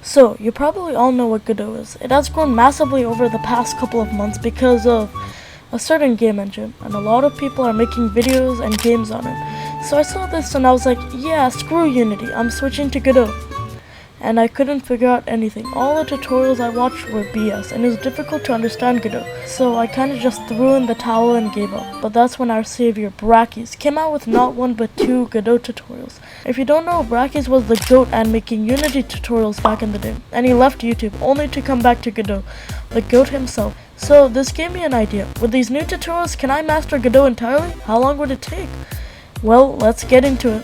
So, you probably all know what Godot is. It has grown massively over the past couple of months because of a certain game engine, and a lot of people are making videos and games on it. So I saw this and I was like, yeah, screw Unity, I'm switching to Godot. And I couldn't figure out anything. All the tutorials I watched were BS, and it was difficult to understand Godot. So I kinda just threw in the towel and gave up. But that's when our savior, Brackey, came out with not one but 2 Godot tutorials. If you don't know, Brackey was the GOAT at making Unity tutorials back in the day. And he left YouTube, only to come back to Godot, the GOAT himself. So this gave me an idea. With these new tutorials, can I master Godot entirely? How long would it take? Well, let's get into it.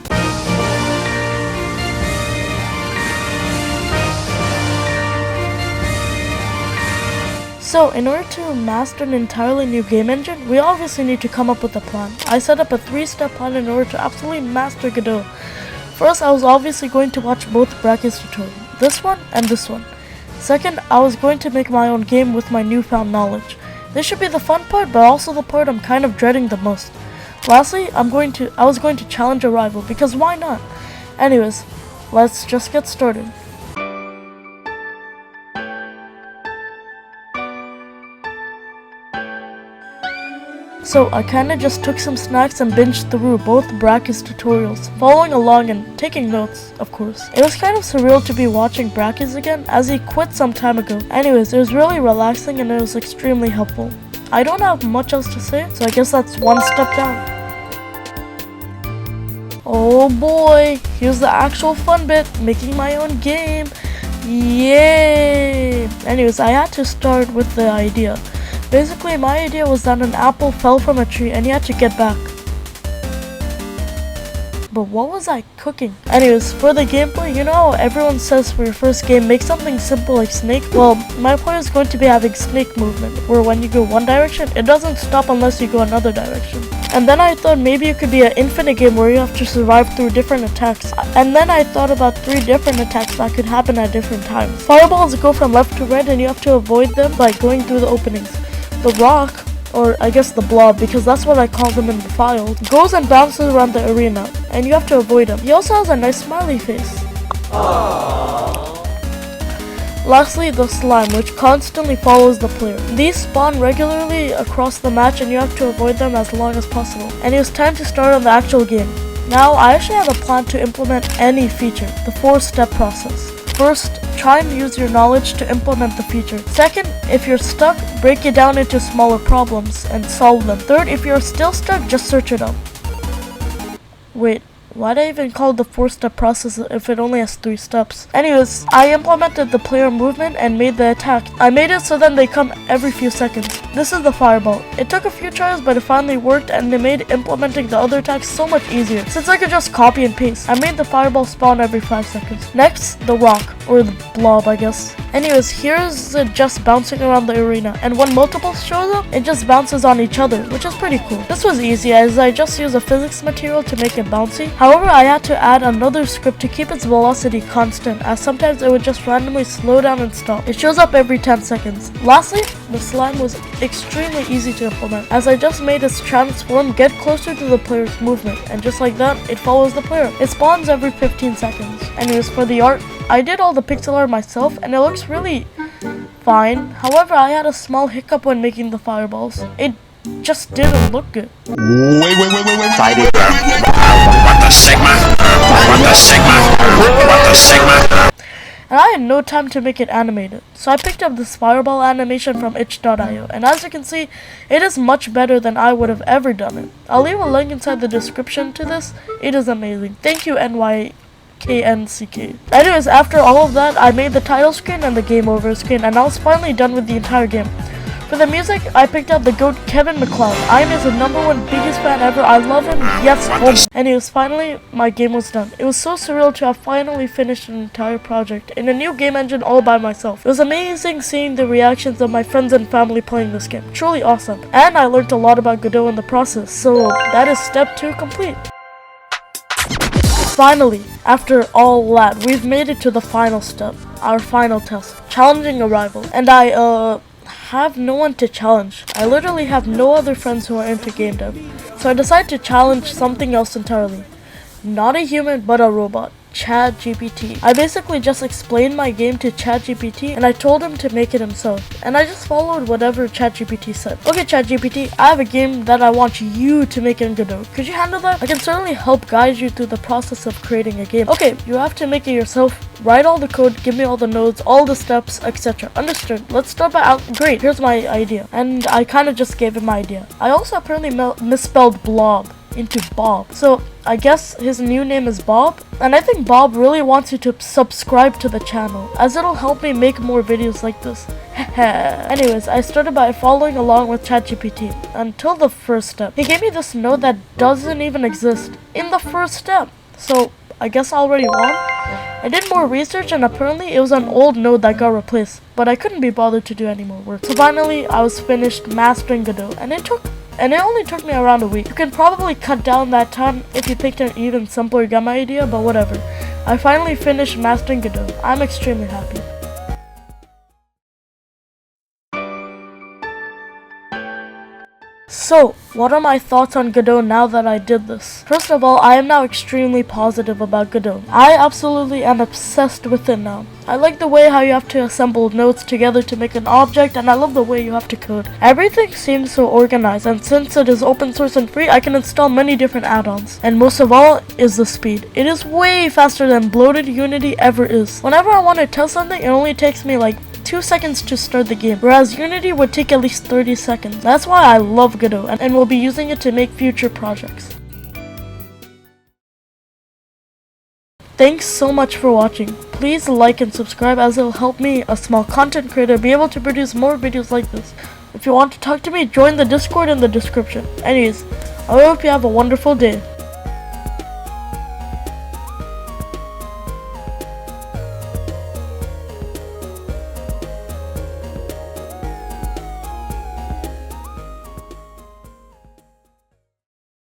So, in order to master an entirely new game engine, we obviously need to come up with a plan. I set up a 3-step plan in order to absolutely master Godot. First, I was obviously going to watch both Brackey's tutorials, this one and this one. Second, I was going to make my own game with my newfound knowledge. This should be the fun part, but also the part I'm kind of dreading the most. Lastly, I was going to challenge a rival, because why not? Anyways, let's just get started. So I kinda just took some snacks and binged through both Brackey's tutorials, following along and taking notes, of course. It was kind of surreal to be watching Brackey's again, as he quit some time ago. Anyways, it was really relaxing and it was extremely helpful. I don't have much else to say, so I guess that's one step down. Oh boy, here's the actual fun bit, making my own game. Yay! Anyways, I had to start with the idea. Basically, my idea was that an apple fell from a tree and he had to get back. But what was I cooking? Anyways, for the gameplay, you know how everyone says for your first game, make something simple like Snake? Well, my player is going to be having Snake movement, where when you go one direction, it doesn't stop unless you go another direction. And then I thought maybe it could be an infinite game where you have to survive through different attacks. And then I thought about 3 different attacks that could happen at different times. Fireballs go from left to right and you have to avoid them by going through the openings. The rock, or I guess the blob, because that's what I call them in the file, goes and bounces around the arena, and you have to avoid him. He also has a nice smiley face. Aww. Lastly, the slime, which constantly follows the player. These spawn regularly across the match and you have to avoid them as long as possible. And it was time to start on the actual game. Now, I actually have a plan to implement any feature, the 4-step process. First, try and use your knowledge to implement the feature. Second, if you're stuck, break it down into smaller problems and solve them. Third, if you're still stuck, just search it up. Wait, why'd I even call it the 4-step process if it only has 3 steps? Anyways, I implemented the player movement and made the attack. I made it so then they come every few seconds. This is the fireball. It took a few tries, but it finally worked and it made implementing the other attacks so much easier, since I could just copy and paste. I made the fireball spawn every 5 seconds. Next, the rock, or the blob, I guess. Anyways, here's it just bouncing around the arena, and when multiples shows up, it just bounces on each other, which is pretty cool. This was easy as I just used a physics material to make it bouncy. However, I had to add another script to keep its velocity constant, as sometimes it would just randomly slow down and stop. It shows up every 10 seconds. Lastly, the slime was extremely easy to implement, as I just made its transform get closer to the player's movement, and just like that, it follows the player. It spawns every 15 seconds. Anyways, for the art, I did all the pixel art myself and it looks really fine. However, I had a small hiccup when making the fireballs. It just didn't look good. Wait. What the Sigma? What the Sigma? What the Sigma? And I had no time to make it animated, so I picked up this fireball animation from itch.io, and as you can see, it is much better than I would have ever done it. I'll leave a link inside the description to this. It is amazing. Thank you, NYKNCK. Anyways, after all of that, I made the title screen and the game over screen, and I was finally done with the entire game. For the music, I picked out the GOAT Kevin MacLeod. I am his #1 biggest fan ever. I love him. Yes, home. Anyways, finally, my game was done. It was so surreal to have finally finished an entire project in a new game engine all by myself. It was amazing seeing the reactions of my friends and family playing this game. Truly awesome. And I learned a lot about Godot in the process. So that is step 2 complete. Finally, after all that, we've made it to the final step. Our final test. Challenging a rival. And I have no one to challenge. I literally have no other friends who are into game dev. So I decided to challenge something else entirely. Not a human, but a robot. ChatGPT. I basically just explained my game to ChatGPT and I told him to make it himself. And I just followed whatever ChatGPT said. Okay, ChatGPT, I have a game that I want you to make in Godot. Could you handle that? I can certainly help guide you through the process of creating a game. Okay, you have to make it yourself. Write all the code, give me all the nodes, all the steps, etc. Understood. Let's start by great, here's my idea. And I kind of just gave him my idea. I also apparently misspelled blob into Bob. So I guess his new name is Bob. And I think Bob really wants you to subscribe to the channel, as it'll help me make more videos like this. Anyways, I started by following along with ChatGPT until the first step. He gave me this node that doesn't even exist in the first step. So I guess I already won. I did more research and apparently it was an old node that got replaced, but I couldn't be bothered to do any more work. So finally I was finished mastering Godot, and it only took me around a week. You can probably cut down that time if you picked an even simpler game idea, but whatever. I finally finished mastering Godot. I'm extremely happy. So, what are my thoughts on Godot now that I did this? First of all, I am now extremely positive about Godot. I absolutely am obsessed with it now. I like the way how you have to assemble nodes together to make an object, and I love the way you have to code. Everything seems so organized, and since it is open source and free, I can install many different add-ons. And most of all is the speed. It is way faster than bloated Unity ever is. Whenever I want to test something, it only takes me like 2 seconds to start the game, whereas Unity would take at least 30 seconds. That's why I love Godot and will be using it to make future projects. Thanks so much for watching. Please like and subscribe, as it will help me, a small content creator, be able to produce more videos like this. If you want to talk to me, join the Discord in the description. Anyways, I hope you have a wonderful day.